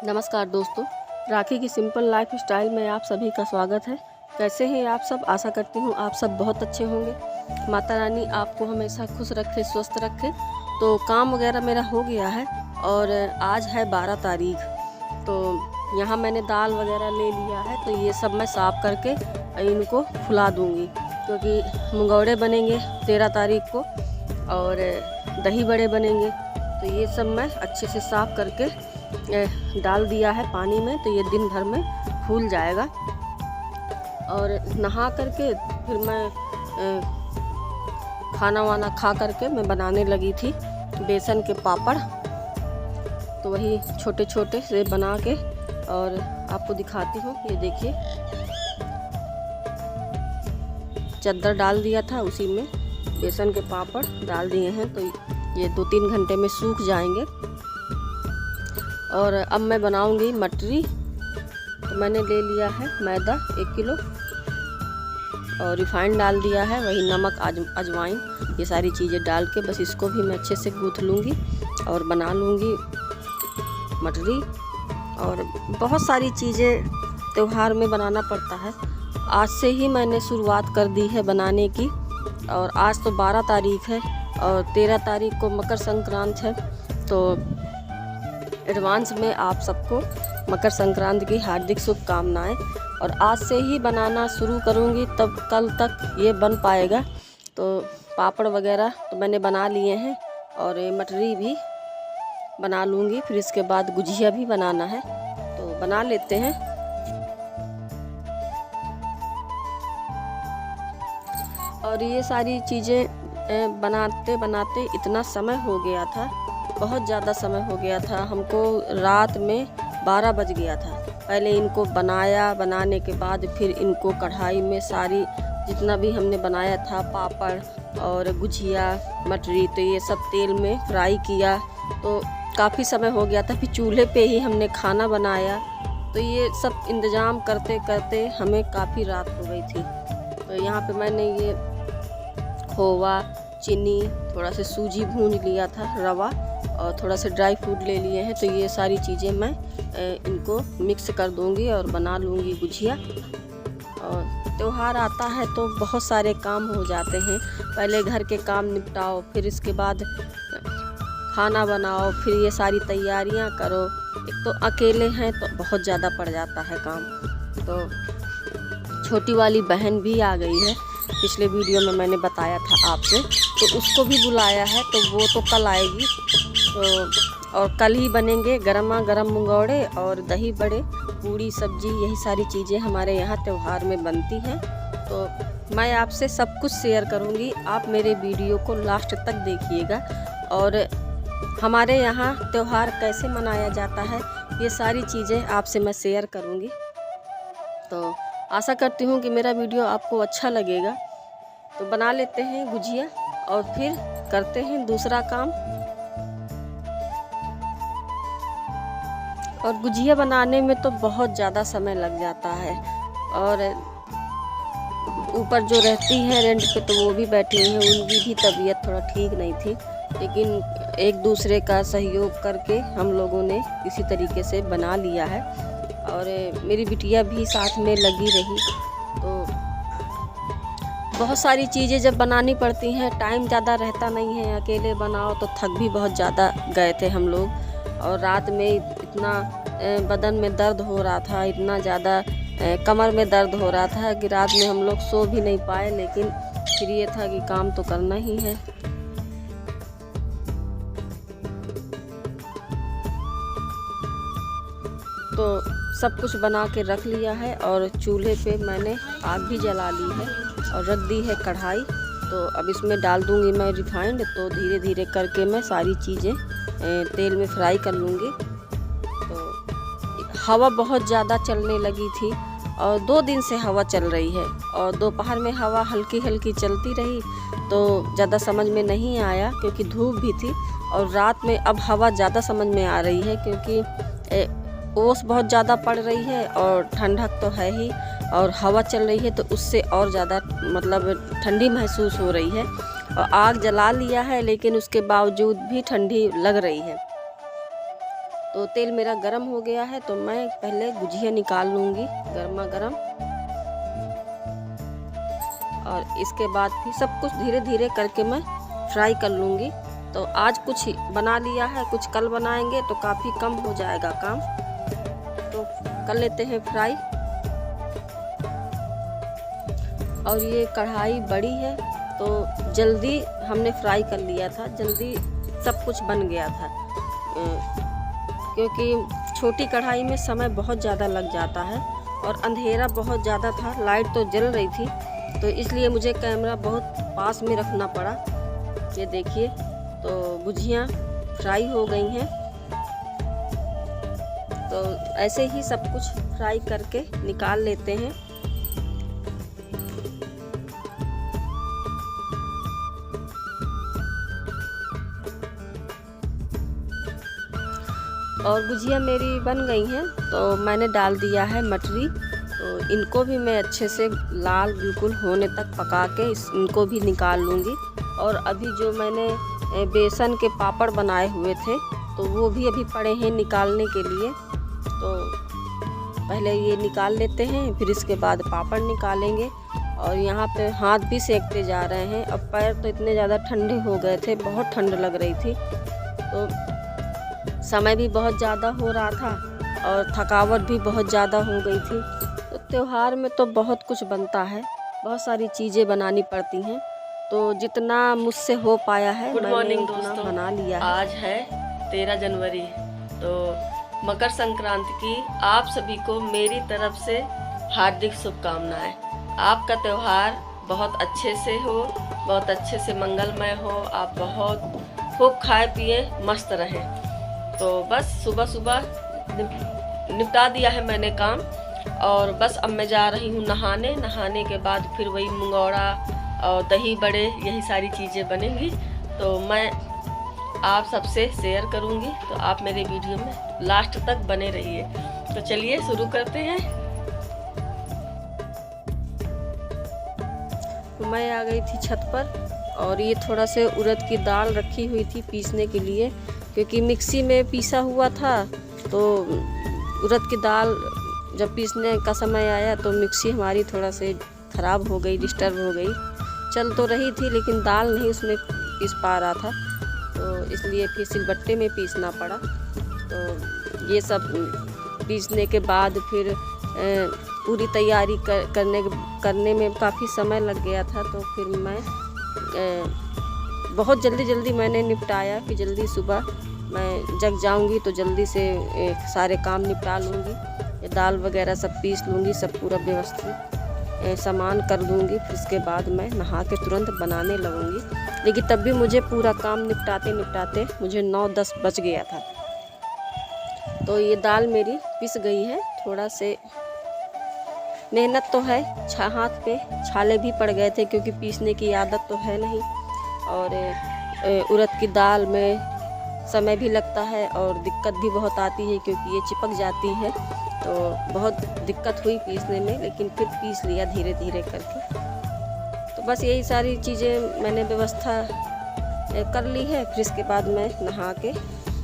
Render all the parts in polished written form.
नमस्कार दोस्तों, राखी की सिंपल लाइफ स्टाइल में आप सभी का स्वागत है। कैसे हैं आप सब? आशा करती हूँ आप सब बहुत अच्छे होंगे। माता रानी आपको हमेशा खुश रखे, स्वस्थ रखे। तो काम वगैरह मेरा हो गया है और आज है 12 तारीख। तो यहाँ मैंने दाल वगैरह ले लिया है, तो ये सब मैं साफ़ करके इनको फुला दूँगी, क्योंकि मुंगौड़े बनेंगे 13 तारीख को और दही बड़े बनेंगे। तो ये सब मैं अच्छे से साफ़ करके डाल दिया है पानी में, तो ये दिन भर में फूल जाएगा। और नहा करके फिर मैं खाना वाना खा करके मैं बनाने लगी थी बेसन के पापड़। तो वही छोटे छोटे से बना के और आपको दिखाती हूँ। ये देखिए, चद्दर डाल दिया था, उसी में बेसन के पापड़ डाल दिए हैं, तो ये 2-3 घंटे में सूख जाएंगे। और अब मैं बनाऊंगी मटरी। तो मैंने ले लिया है मैदा 1 किलो और रिफाइंड डाल दिया है, वही नमक, अजवाइन, ये सारी चीज़ें डाल के बस इसको भी मैं अच्छे से गूँथ लूँगी और बना लूँगी मटरी। और बहुत सारी चीज़ें त्योहार में बनाना पड़ता है। आज से ही मैंने शुरुआत कर दी है बनाने की। और आज तो 12 तारीख है और 13 तारीख को मकर संक्रांति है। तो एडवांस में आप सबको मकर संक्रांति की हार्दिक शुभकामनाएं। और आज से ही बनाना शुरू करूंगी, तब कल तक ये बन पाएगा। तो पापड़ वगैरह तो मैंने बना लिए हैं और ये मटरी भी बना लूँगी। फिर इसके बाद गुजिया भी बनाना है, तो बना लेते हैं। और ये सारी चीज़ें बनाते बनाते इतना समय हो गया था, बहुत ज़्यादा समय हो गया था। हमको रात में 12 बज गया था। पहले इनको बनाया, बनाने के बाद फिर इनको कढ़ाई में सारी जितना भी हमने बनाया था, पापड़ और गुजिया, मटरी, तो ये सब तेल में फ्राई किया। तो काफ़ी समय हो गया था। फिर चूल्हे पे ही हमने खाना बनाया। तो ये सब इंतज़ाम करते करते हमें काफ़ी रात हो गई थी। तो यहाँ पे मैंने ये खोवा, चीनी, थोड़ा सा सूजी भून लिया था, रवा और थोड़ा सा ड्राई फ्रूट ले लिए हैं। तो ये सारी चीज़ें मैं इनको मिक्स कर दूंगी और बना लूँगी गुजिया। और त्योहार आता है तो बहुत सारे काम हो जाते हैं। पहले घर के काम निपटाओ, फिर इसके बाद खाना बनाओ, फिर ये सारी तैयारियां करो। एक तो अकेले हैं तो बहुत ज़्यादा पड़ जाता है काम। तो छोटी वाली बहन भी आ गई है, पिछले वीडियो में मैंने बताया था आपसे, तो उसको भी बुलाया है। तो वो तो कल आएगी। तो और कल ही बनेंगे गरमा गरम मुंगौड़े और दही बड़े, पूड़ी, सब्जी, यही सारी चीज़ें हमारे यहाँ त्यौहार में बनती हैं। तो मैं आपसे सब कुछ शेयर करूँगी, आप मेरे वीडियो को लास्ट तक देखिएगा। और हमारे यहाँ त्यौहार कैसे मनाया जाता है, ये सारी चीज़ें आपसे मैं शेयर करूँगी। तो आशा करती हूँ कि मेरा वीडियो आपको अच्छा लगेगा। तो बना लेते हैं गुजिया और फिर करते हैं दूसरा काम। और गुजिया बनाने में तो बहुत ज़्यादा समय लग जाता है। और ऊपर जो रहती है रेंट पे, तो वो भी बैठी हुई है, उनकी भी तबीयत थोड़ा ठीक नहीं थी। लेकिन एक दूसरे का सहयोग करके हम लोगों ने किसी तरीके से बना लिया है। और मेरी बिटिया भी साथ में लगी रही। तो बहुत सारी चीज़ें जब बनानी पड़ती हैं, टाइम ज़्यादा रहता नहीं है। अकेले बनाओ तो थक भी बहुत ज़्यादा गए थे हम लोग। और रात में इतना बदन में दर्द हो रहा था, इतना ज़्यादा कमर में दर्द हो रहा था कि रात में हम लोग सो भी नहीं पाए। लेकिन फिर ये था कि काम तो करना ही है। तो सब कुछ बना के रख लिया है और चूल्हे पे मैंने आग भी जला ली है और रख दी है कढ़ाई। तो अब इसमें डाल दूंगी मैं रिफाइंड। तो धीरे धीरे करके मैं सारी चीज़ें तेल में फ्राई कर लूँगी। तो हवा बहुत ज़्यादा चलने लगी थी और 2 दिन से हवा चल रही है। और दोपहर में हवा हल्की हल्की चलती रही, तो ज़्यादा समझ में नहीं आया क्योंकि धूप भी थी। और रात में अब हवा ज़्यादा समझ में आ रही है, क्योंकि ओस बहुत ज़्यादा पड़ रही है और ठंडक तो है ही, और हवा चल रही है, तो उससे और ज़्यादा मतलब ठंडी महसूस हो रही है। और आग जला लिया है, लेकिन उसके बावजूद भी ठंडी लग रही है। तो तेल मेरा गरम हो गया है, तो मैं पहले गुजिया निकाल लूँगी गर्मा गर्म। और इसके बाद फिर सब कुछ धीरे धीरे करके मैं फ्राई कर लूँगी। तो आज कुछ बना लिया है, कुछ कल बनाएंगे तो काफ़ी कम हो जाएगा काम। तो कर लेते हैं फ्राई। और ये कढ़ाई बड़ी है तो जल्दी हमने फ्राई कर लिया था, जल्दी सब कुछ बन गया था। क्योंकि छोटी कढ़ाई में समय बहुत ज़्यादा लग जाता है और अंधेरा बहुत ज़्यादा था, लाइट तो जल रही थी, तो इसलिए मुझे कैमरा बहुत पास में रखना पड़ा। ये देखिए, तो गुजियाँ फ्राई हो गई हैं। तो ऐसे ही सब कुछ फ्राई करके निकाल लेते हैं। और गुजिया मेरी बन गई हैं, तो मैंने डाल दिया है मटरी। तो इनको भी मैं अच्छे से लाल बिल्कुल होने तक पका के इनको भी निकाल लूँगी। और अभी जो मैंने बेसन के पापड़ बनाए हुए थे, तो वो भी अभी पड़े हैं निकालने के लिए। तो पहले ये निकाल लेते हैं, फिर इसके बाद पापड़ निकालेंगे। और यहाँ पे हाथ भी सेकते जा रहे हैं। अब पैर तो इतने ज़्यादा ठंडे हो गए थे, बहुत ठंड लग रही थी। तो समय भी बहुत ज़्यादा हो रहा था और थकावट भी बहुत ज़्यादा हो गई थी। तो त्योहार में तो बहुत कुछ बनता है, बहुत सारी चीज़ें बनानी पड़ती हैं। तो जितना मुझसे हो पाया है मैंने उतना बना लिया है। आज है 13 जनवरी, तो मकर संक्रांति की आप सभी को मेरी तरफ से हार्दिक शुभकामनाएं। आपका त्यौहार बहुत अच्छे से हो, बहुत अच्छे से मंगलमय हो। आप बहुत खूब खाए पिए मस्त रहें। तो बस सुबह सुबह निपटा दिया है मैंने काम, और बस अब मैं जा रही हूँ नहाने। नहाने के बाद फिर वही मुंगौड़ा और दही बड़े, यही सारी चीज़ें बनेंगी। तो मैं आप सबसे शेयर करूँगी, तो आप मेरे वीडियो में लास्ट तक बने रहिए। तो चलिए शुरू करते हैं। तो मैं आ गई थी छत पर, और ये थोड़ा से उड़द की दाल रखी हुई थी पीसने के लिए, क्योंकि मिक्सी में पीसा हुआ था। तो उड़द की दाल जब पीसने का समय आया तो मिक्सी हमारी थोड़ा से ख़राब हो गई, डिस्टर्ब हो गई। चल तो रही थी लेकिन दाल नहीं उसमें पीस पा रहा था, तो इसलिए फिर सिलबट्टे में पीसना पड़ा। तो ये सब पीसने के बाद फिर पूरी तैयारी करने में काफ़ी समय लग गया था। तो फिर मैं बहुत जल्दी मैंने निपटाया कि जल्दी सुबह मैं जग जाऊंगी तो जल्दी से सारे काम निपटा लूँगी। दाल वगैरह सब पीस लूँगी, सब पूरा व्यवस्थित सामान कर लूँगी। फिर उसके बाद मैं नहा के तुरंत बनाने लगूँगी। लेकिन तब भी मुझे पूरा काम निपटाते मुझे 9-10 बज गया था। तो ये दाल मेरी पिस गई है। थोड़ा से मेहनत तो है, हाथ पे छाले भी पड़ गए थे क्योंकि पीसने की आदत तो है नहीं। और उड़द की दाल में समय भी लगता है और दिक्कत भी बहुत आती है क्योंकि ये चिपक जाती है। तो बहुत दिक्कत हुई पीसने में, लेकिन फिर पीस लिया धीरे धीरे करके। तो बस यही सारी चीज़ें मैंने व्यवस्था कर ली है। फिर इसके बाद मैं नहा के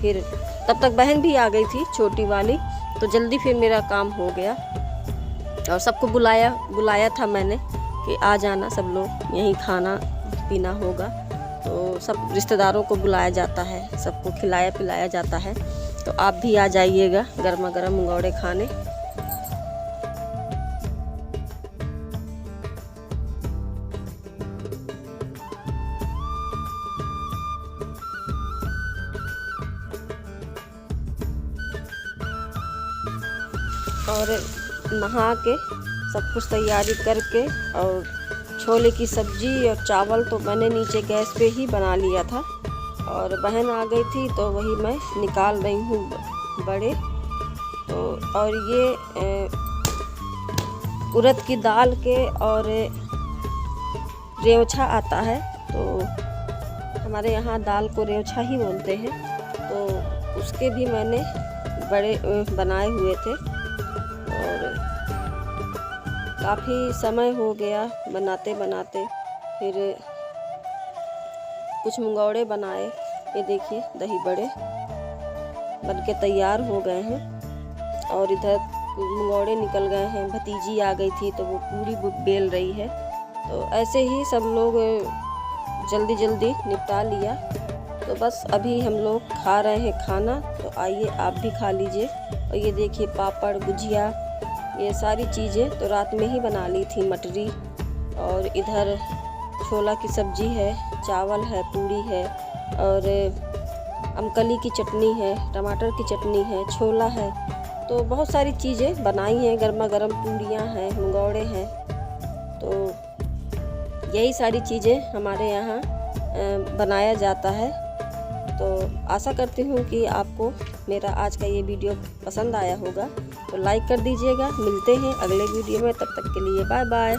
फिर तब तक बहन भी आ गई थी छोटी वाली, तो जल्दी फिर मेरा काम हो गया। और सबको बुलाया था मैंने कि आ जाना सब लोग, यहीं खाना पीना होगा। तो सब रिश्तेदारों को बुलाया जाता है, सबको खिलाया पिलाया जाता है। तो आप भी आ जाइएगा गर्मा गर्म मुंगौड़े खाने। और नहा के सब कुछ तैयारी करके, और छोले की सब्जी और चावल तो मैंने नीचे गैस पे ही बना लिया था। और बहन आ गई थी तो वही मैं निकाल रही हूँ बड़े। तो और ये उड़द की दाल के और रेवछा आता है, तो हमारे यहाँ दाल को रेवछा ही बोलते हैं। तो उसके भी मैंने बड़े बनाए हुए थे। और काफ़ी समय हो गया बनाते बनाते। फिर कुछ मुंगौड़े बनाए, ये देखिए दही बड़े। बन के तैयार हो गए हैं। और इधर मंगोड़े निकल गए हैं, भतीजी आ गई थी तो वो पूरी बेल रही है। तो ऐसे ही सब लोग जल्दी जल्दी निपटा लिया। तो बस अभी हम लोग खा रहे हैं खाना, तो आइए आप भी खा लीजिए। और ये देखिए पापड़, गुजिया, ये सारी चीज़ें तो रात में ही बना ली थी। मटरी और इधर छोला की सब्ज़ी है, चावल है, पूड़ी है और अमकली की चटनी है, टमाटर की चटनी है, छोला है। तो बहुत सारी चीज़ें बनाई हैं, गर्मा गर्म पूड़ियाँ हैं, मंगोड़े हैं। तो यही सारी चीज़ें हमारे यहाँ बनाया जाता है। तो आशा करती हूँ कि आपको मेरा आज का ये वीडियो पसंद आया होगा। तो लाइक कर दीजिएगा। मिलते हैं अगले वीडियो में, तब तक के लिए बाय बाय।